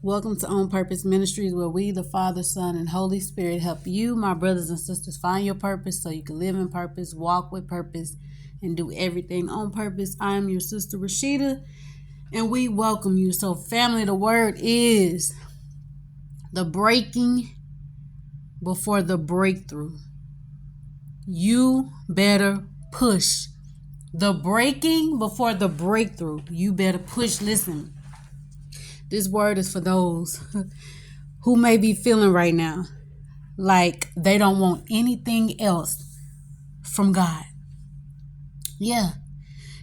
Welcome to On Purpose Ministries, where we, the Father, Son, and Holy Spirit, help you, my brothers and sisters, find your purpose so you can live in purpose, walk with purpose, and do everything on purpose. I am your sister Rashida, and we welcome you. So, family, the word is the breaking before the breakthrough. You better push. The breaking before the breakthrough. You better push. Listen. This word is for those who may be feeling right now like they don't want anything else from God. Yeah,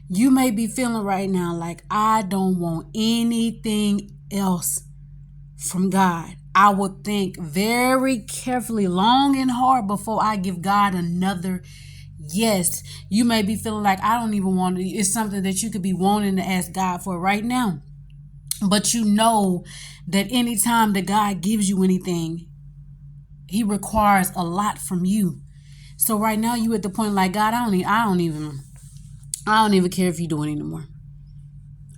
you may be feeling right now like I don't want anything else from God. I will think very carefully, long and hard before I give God another yes. You may be feeling like I don't even want it. It's something that you could be wanting to ask God for right now. But you know that anytime that God gives you anything, He requires a lot from you. So right now you at the point like, God, I don't even care if you do it anymore.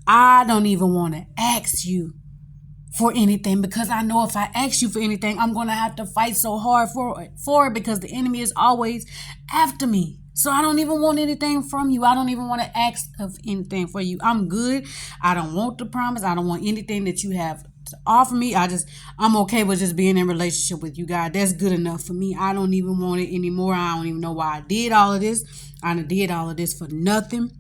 I don't even want to ask you for anything, because I know if I ask you for anything, I'm going to have to fight so hard for it because the enemy is always after me. So I don't even want anything from you. I don't even want to ask of anything for you. I'm good. I don't want the promise. I don't want anything that you have to offer me. I'm okay with just being in relationship with you, God. That's good enough for me. I don't even want it anymore. I don't even know why I did all of this. I did all of this for nothing.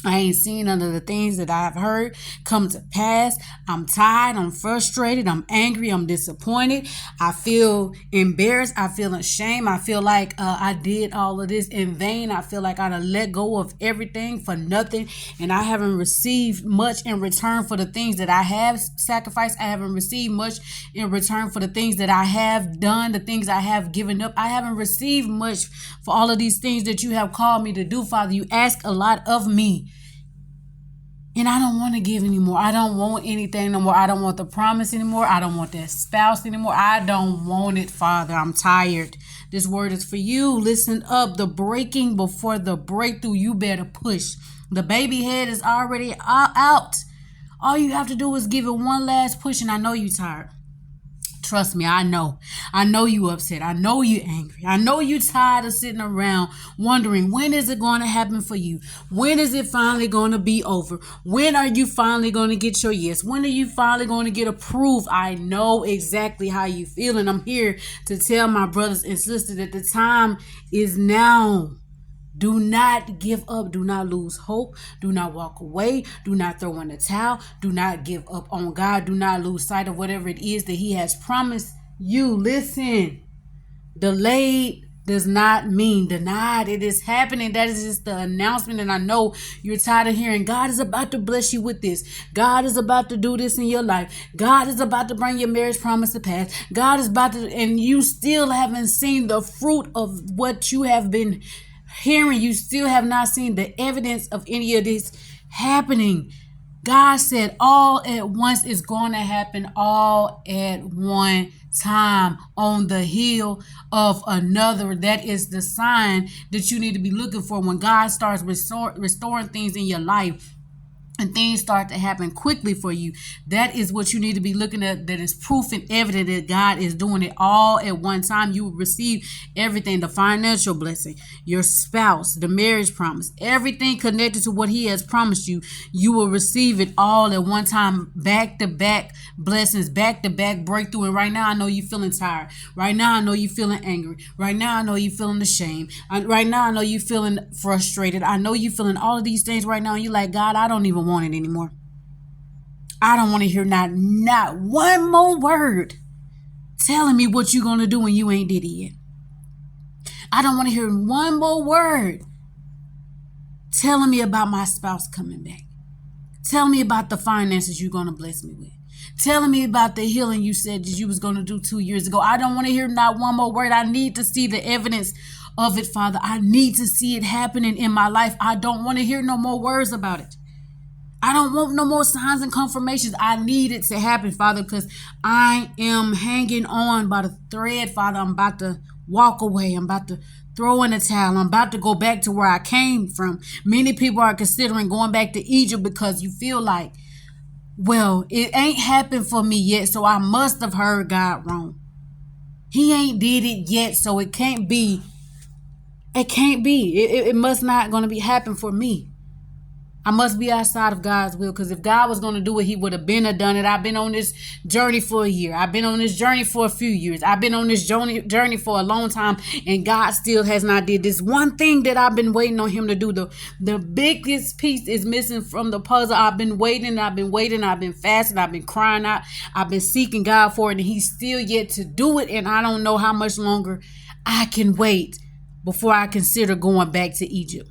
I ain't seen none of the things that I've heard come to pass. I'm tired. I'm frustrated. I'm angry. I'm disappointed. I feel embarrassed. I feel ashamed. I feel like I did all of this in vain. I feel like I let go of everything for nothing. And I haven't received much in return for the things that I have sacrificed. I haven't received much in return for the things that I have done, the things I have given up. I haven't received much for all of these things that you have called me to do, Father. You ask a lot of me. And I don't want to give anymore. I don't want anything no more. I don't want the promise anymore. I don't want that spouse anymore. I don't want it, Father. I'm tired. This word is for you. Listen up. The breaking before the breakthrough. You better push. The baby head is already out. All you have to do is give it one last push, and I know you're tired. Trust me, I know. I know you upset. I know you angry. I know you tired of sitting around wondering, when is it going to happen for you? When is it finally going to be over? When are you finally going to get your yes? When are you finally going to get approved? I know exactly how you feel, and I'm here to tell my brothers and sisters that the time is now. Do not give up. Do not lose hope. Do not walk away. Do not throw in the towel. Do not give up on God. Do not lose sight of whatever it is that He has promised you. Listen, delayed does not mean denied. It is happening. That is just the announcement. And I know you're tired of hearing God is about to bless you with this. God is about to do this in your life. God is about to bring your marriage promise to pass. God is about to, and you still haven't seen the fruit of what you have been hearing. You still have not seen the evidence of any of this happening. God said all at once is going to happen all at one time on the heel of another. That is the sign that you need to be looking for when God starts restoring things in your life. And things start to happen quickly for you. That is what you need to be looking at. That is proof and evidence that God is doing it all at one time. You will receive everything, the financial blessing, your spouse, the marriage promise, everything connected to what He has promised you. You will receive it all at one time, back-to-back blessings, back-to-back breakthrough. And right now, I know you're feeling tired. Right now, I know you're feeling angry. Right now, I know you're feeling ashamed. Right now, I know you're feeling frustrated. I know you're feeling all of these things right now. And you're like, God, I don't even want it anymore. I don't want to hear not one more word telling me what you're going to do when you ain't did it yet. I don't want to hear one more word telling me about my spouse coming back. Telling me about the finances you're going to bless me with. Telling me about the healing you said that you was going to do 2 years ago. I don't want to hear not one more word. I need to see the evidence of it, Father. I need to see it happening in my life. I don't want to hear no more words about it. I don't want no more signs and confirmations. I need it to happen, Father, because I am hanging on by the thread, Father. I'm about to walk away. I'm about to throw in the towel. I'm about to go back to where I came from. Many people are considering going back to Egypt because you feel like Well, it ain't happened for me yet, so I must have heard God wrong. He ain't did it yet, so it can't be. It can't be. It must not going to be happen for me. I must be outside of God's will, because if God was going to do it, he would have been or done it. I've been on this journey for a year. I've been on this journey for a few years. I've been on this journey for a long time, and God still has not did this one thing that I've been waiting on him to do. The biggest piece is missing from the puzzle. I've been waiting. I've been fasting. I've been crying out. I've been seeking God for it, and he's still yet to do it, and I don't know how much longer I can wait before I consider going back to Egypt.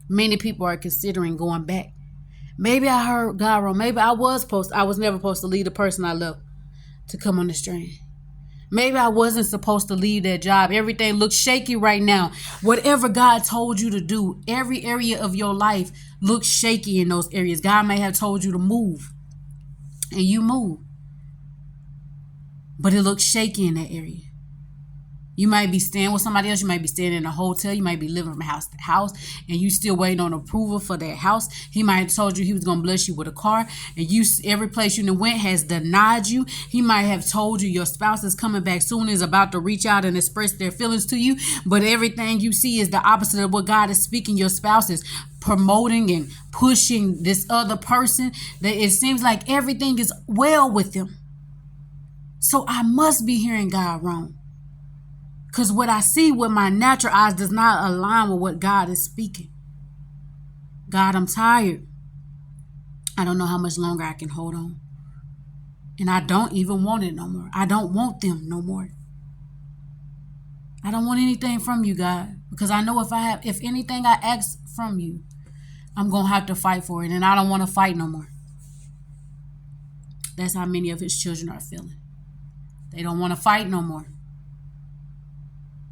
Many people are considering going back. Maybe I heard God wrong. Maybe I was never supposed to leave the person I love to come on this journey. Maybe I wasn't supposed to leave that job. Everything looks shaky right now. Whatever God told you to do, every area of your life looks shaky in those areas. God may have told you to move, and you move, but it looks shaky in that area. You might be staying with somebody else. You might be staying in a hotel. You might be living from house to house, and you still waiting on approval for that house. He might have told you he was going to bless you with a car, and every place you went has denied you. He might have told you your spouse is coming back soon, is about to reach out and express their feelings to you, but everything you see is the opposite of what God is speaking. Your spouse is promoting and pushing this other person, that it seems like everything is well with them. So I must be hearing God wrong. Because what I see with my natural eyes does not align with what God is speaking. God, I'm tired. I don't know how much longer I can hold on. And I don't even want it no more. I don't want them no more. I don't want anything from you, God. Because I know if anything I ask from you, I'm going to have to fight for it. And I don't want to fight no more. That's how many of his children are feeling. They don't want to fight no more.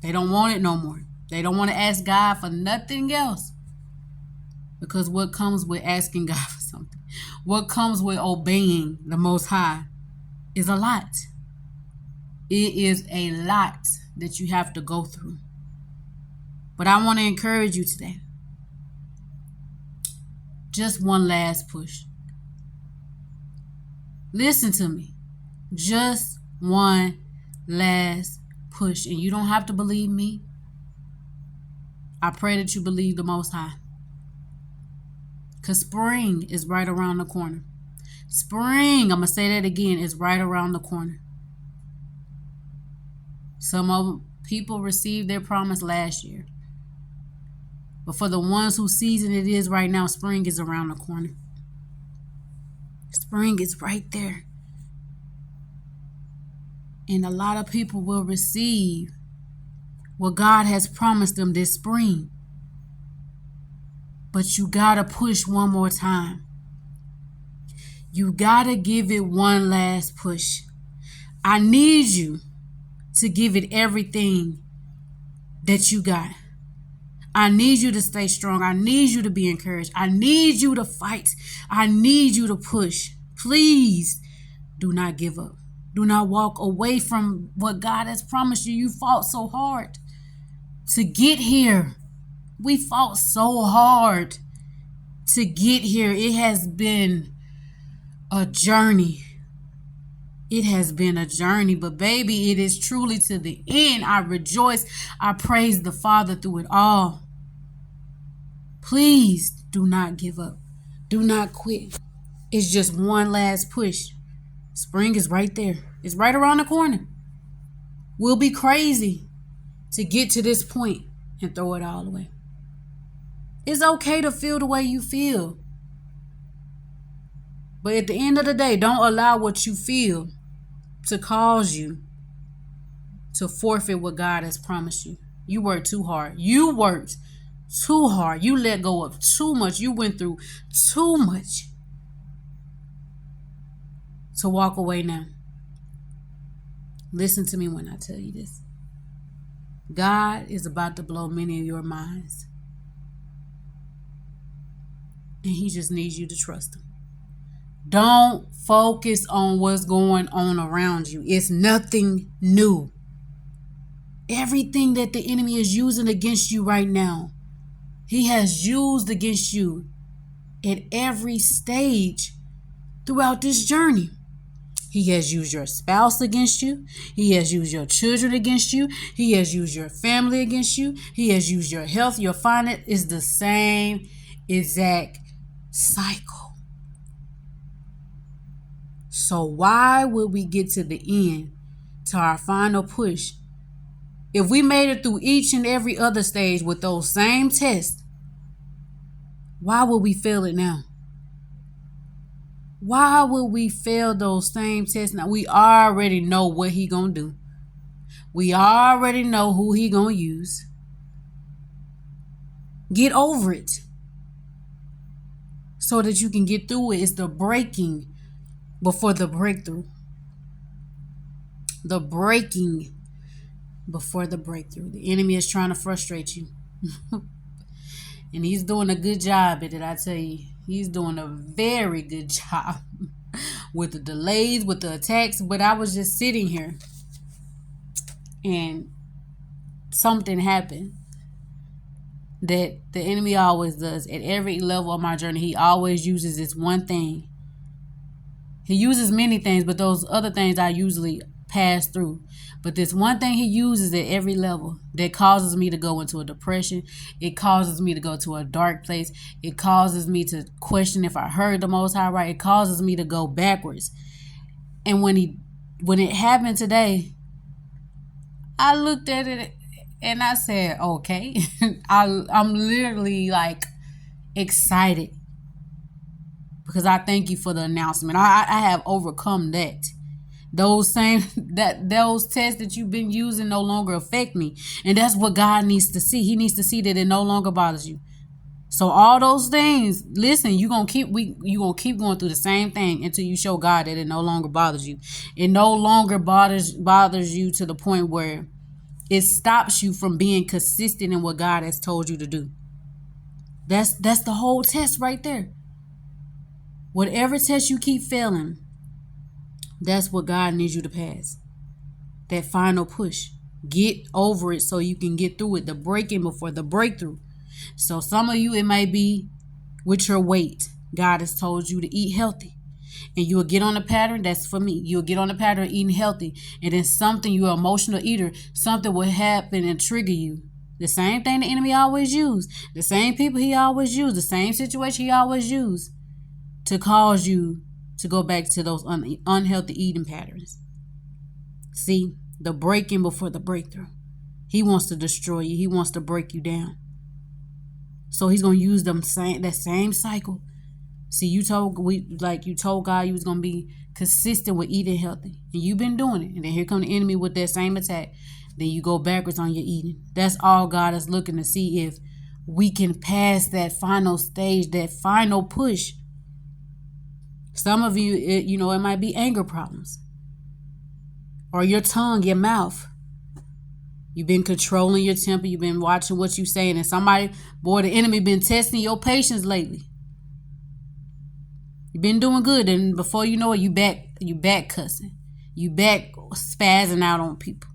They don't want it no more. They don't want to ask God for nothing else. Because what comes with asking God for something, what comes with obeying the Most High, is a lot. It is a lot that you have to go through. But I want to encourage you today. Just one last push. Listen to me. Just one last push. And you don't have to believe me. I pray that you believe the Most High. Because spring is right around the corner. Spring, I'm going to say that again, is right around the corner. Some people received their promise last year. But for the ones whose season it is right now, spring is around the corner. Spring is right there. And a lot of people will receive what God has promised them this spring. But you got to push one more time. You got to give it one last push. I need you to give it everything that you got. I need you to stay strong. I need you to be encouraged. I need you to fight. I need you to push. Please do not give up. Do not walk away from what God has promised you. You fought so hard to get here. We fought so hard to get here. It has been a journey. It has been a journey, but baby, it is truly to the end. I rejoice. I praise the Father through it all. Please do not give up. Do not quit. It's just one last push. Spring is right there. It's right around the corner. We'll be crazy to get to this point and throw it all away. It's okay to feel the way you feel. But at the end of the day, don't allow what you feel to cause you to forfeit what God has promised you. You worked too hard. You worked too hard. You let go of too much. You went through too much to walk away now. Listen to me when I tell you this. God is about to blow many of your minds. And he just needs you to trust him. Don't focus on what's going on around you. It's nothing new. Everything that the enemy is using against you right now, he has used against you at every stage throughout this journey. He has used your spouse against you. He has used your children against you. He has used your family against you. He has used your health, your finance. It's the same exact cycle. So why would we get to the end, to our final push, if we made it through each and every other stage with those same tests? Why would we fail it now? Why would we fail those same tests now? We already know what he gonna do. We already know who he gonna use. Get over it so that you can get through it. It's the breaking before the breakthrough. The breaking before the breakthrough. The enemy is trying to frustrate you. And he's doing a good job at it, I tell you. He's doing a very good job with the delays, with the attacks. But I was just sitting here and something happened that the enemy always does. At every level of my journey, he always uses this one thing. He uses many things, but those other things I usually pass through. But this one thing he uses at every level that causes me to go into a depression. It causes me to go to a dark place. It causes me to question if I heard the Most High right. It causes me to go backwards. And when it happened today, I looked at it and I said, okay. I'm literally like excited because I thank you for the announcement. I have overcome that. Those tests that you've been using no longer affect me. And that's what God needs to see. He needs to see that it no longer bothers you. So all those things, listen, you're gonna keep going through the same thing until you show God that it no longer bothers you. It no longer bothers you to the point where it stops you from being consistent in what God has told you to do. That's the whole test right there. Whatever test you keep failing, that's what God needs you to pass. That final push. Get over it so you can get through it. The breaking before the breakthrough. So some of you, it may be with your weight. God has told you to eat healthy. And you will get on a pattern. That's for me. You'll get on a pattern of eating healthy. And then something, you're an emotional eater. Something will happen and trigger you. The same thing the enemy always used. The same people he always used. The same situation he always used to cause you to go back to those unhealthy eating patterns. See, the breaking before the breakthrough. He wants to destroy you. He wants to break you down. So he's going to use that same cycle. See, you told God you was going to be consistent with eating healthy. And you've been doing it. And then here come the enemy with that same attack. Then you go backwards on your eating. That's all God is looking to see, if we can pass that final stage, that final push. Some of you, it might be anger problems. Or your tongue, your mouth. You've been controlling your temper. You've been watching what you saying. And the enemy been testing your patience lately. You've been doing good. And before you know it, you back cussing. You back spazzing out on people.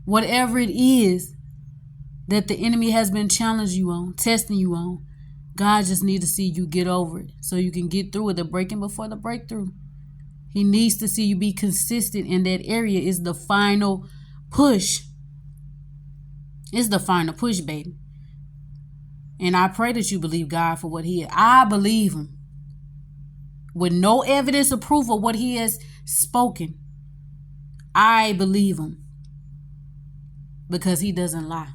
Whatever it is that the enemy has been challenging you on, testing you on, God just needs to see you get over it so you can get through it. The breaking before the breakthrough. He needs to see you be consistent in that area. Is the final push. It's the final push, baby. And I pray that you believe God for what he is. I believe him. With no evidence or proof of what he has spoken, I believe him. Because he doesn't lie.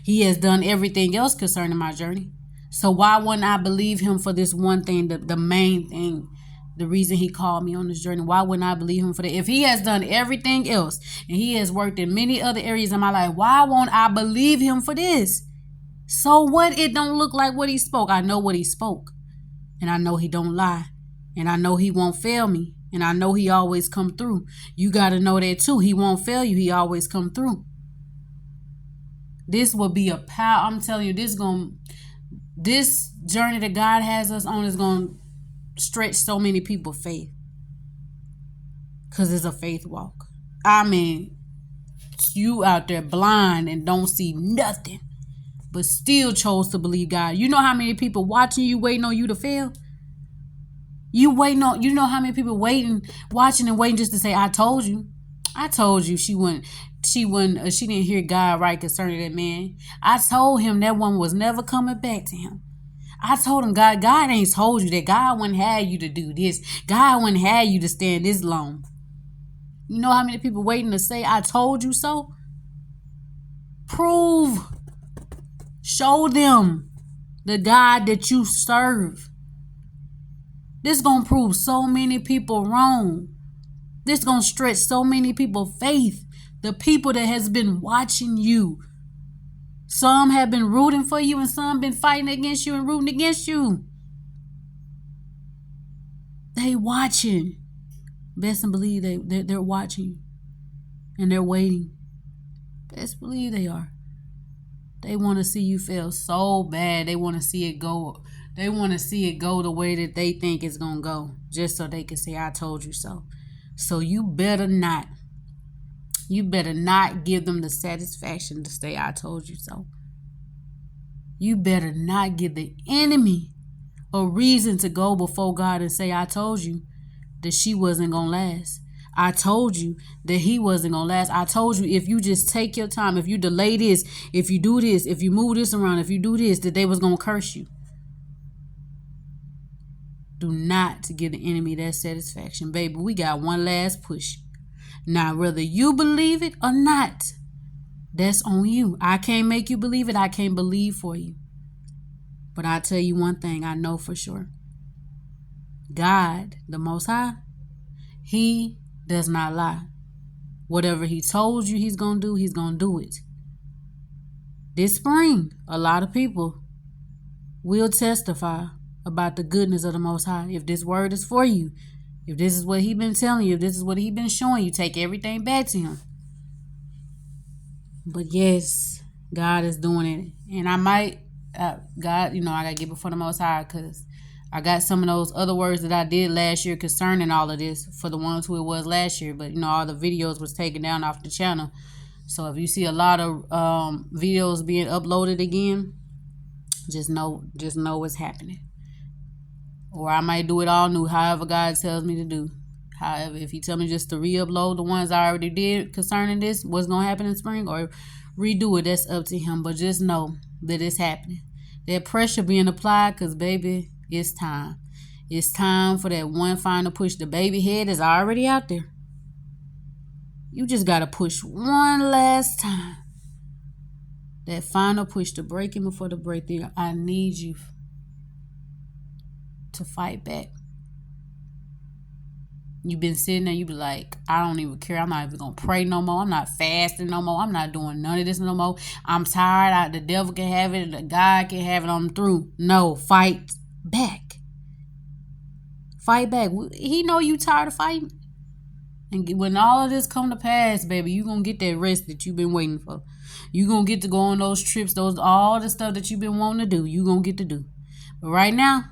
He has done everything else concerning my journey. So why wouldn't I believe him for this one thing, the main thing, the reason he called me on this journey? Why wouldn't I believe him for that? If he has done everything else and he has worked in many other areas in my life, why won't I believe him for this? So what? It don't look like what he spoke. I know what he spoke. And I know he don't lie. And I know he won't fail me. And I know he always come through. You got to know that too. He won't fail you. He always come through. This will be a power. I'm telling you, this journey that God has us on is going to stretch so many people's faith. Because it's a faith walk. I mean, you out there blind and don't see nothing, but still chose to believe God. You know how many people watching you, waiting on you to fail? You waiting on, you know how many people waiting, watching and waiting just to say, I told you. I told you she didn't hear God right concerning that man. I told him that one was never coming back to him. I told him, God ain't told you that. God wouldn't have you to do this. God wouldn't have you to stand this long. You know how many people waiting to say, I told you so? Prove. Show them the God that you serve. This gonna prove so many people wrong. This gonna stretch so many people's faith. The people that has been watching you. Some have been rooting for you and some been fighting against you and rooting against you. They watching. Best and believe they're watching you. And they're waiting. Best believe they are. They want to see you fail so bad. They want to see it go. They want to see it go the way that they think it's going to go. Just so they can say, I told you so. So you better not. You better not give them the satisfaction to say, I told you so. You better not give the enemy a reason to go before God and say, I told you that she wasn't going to last. I told you that he wasn't going to last. I told you if you just take your time, if you delay this, if you do this, if you move this around, if you do this, that they was going to curse you. Do not give the enemy that satisfaction. Baby, we got one last push. Now, whether you believe it or not, that's on you. I can't make you believe it. I can't believe for you. But I tell you one thing I know for sure. God, the Most High, he does not lie. Whatever he told you he's going to do, he's going to do it. This spring, a lot of people will testify about the goodness of the Most High. If this word is for you, if this is what he's been telling you, if this is what he's been showing you, take everything back to him. But yes, God is doing it. And I might, God, I got to get before the Most High because I got some of those other words that I did last year concerning all of this for the ones who it was last year. But, all the videos was taken down off the channel. So if you see a lot of videos being uploaded again, just know what's happening. Or I might do it all new, however God tells me to do. However, if he tell me just to re-upload the ones I already did concerning this, what's going to happen in spring, or redo it, that's up to him. But just know that it's happening. That pressure being applied because, baby, it's time. It's time for that one final push. The baby head is already out there. You just got to push one last time. That final push to break him before the breakthrough. I need you to fight back. You've been sitting there, you be like, I don't even care. I'm not even going to pray no more. I'm not fasting no more. I'm not doing none of this no more. I'm tired. The devil can have it. God can have it. I'm through. No, fight back. Fight back. He know you tired of fighting. And when all of this come to pass, baby, you going to get that rest that you've been waiting for. You going to get to go on those trips, all the stuff that you've been wanting to do, you going to get to do. But right now,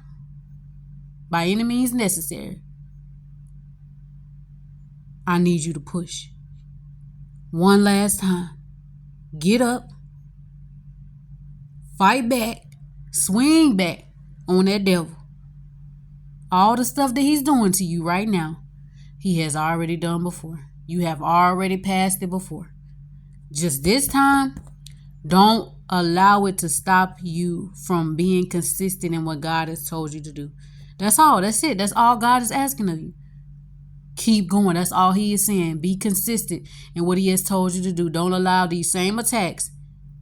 by any means necessary, I need you to push. One last time. Get up. Fight back. Swing back on that devil. All the stuff that he's doing to you right now, he has already done before. You have already passed it before. Just this time, don't allow it to stop you from being consistent in what God has told you to do. That's all. That's it. That's all God is asking of you. Keep going. That's all he is saying. Be consistent in what he has told you to do. Don't allow these same attacks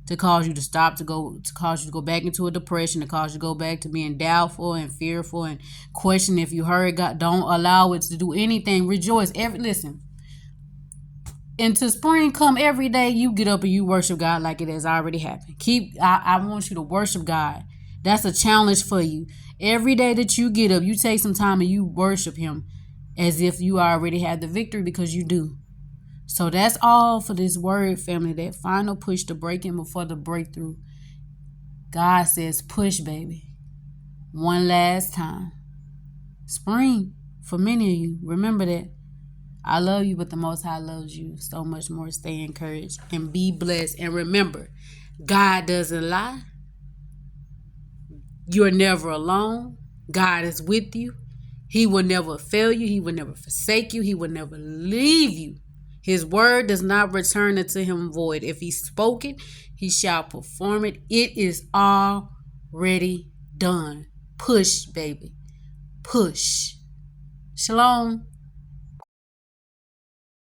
to cause you to stop, to cause you to go back into a depression, to cause you to go back to being doubtful and fearful and questioning if you heard God. Don't allow it to do anything. Rejoice. Listen. Until spring come every day, you get up and you worship God like it has already happened. I want you to worship God. That's a challenge for you. Every day that you get up, you take some time and you worship him as if you already had the victory, because you do. So that's all for this word, family. That final push to break him before the breakthrough. God says push, baby. One last time. Spring for many of you. Remember that. I love you, but the Most High loves you so much more. Stay encouraged and be blessed. And remember, God doesn't lie. You're never alone. God is with you. He will never fail you. He will never forsake you. He will never leave you. His word does not return unto him void. If he spoke it, he shall perform it. It is already done. Push, baby. Push. Shalom.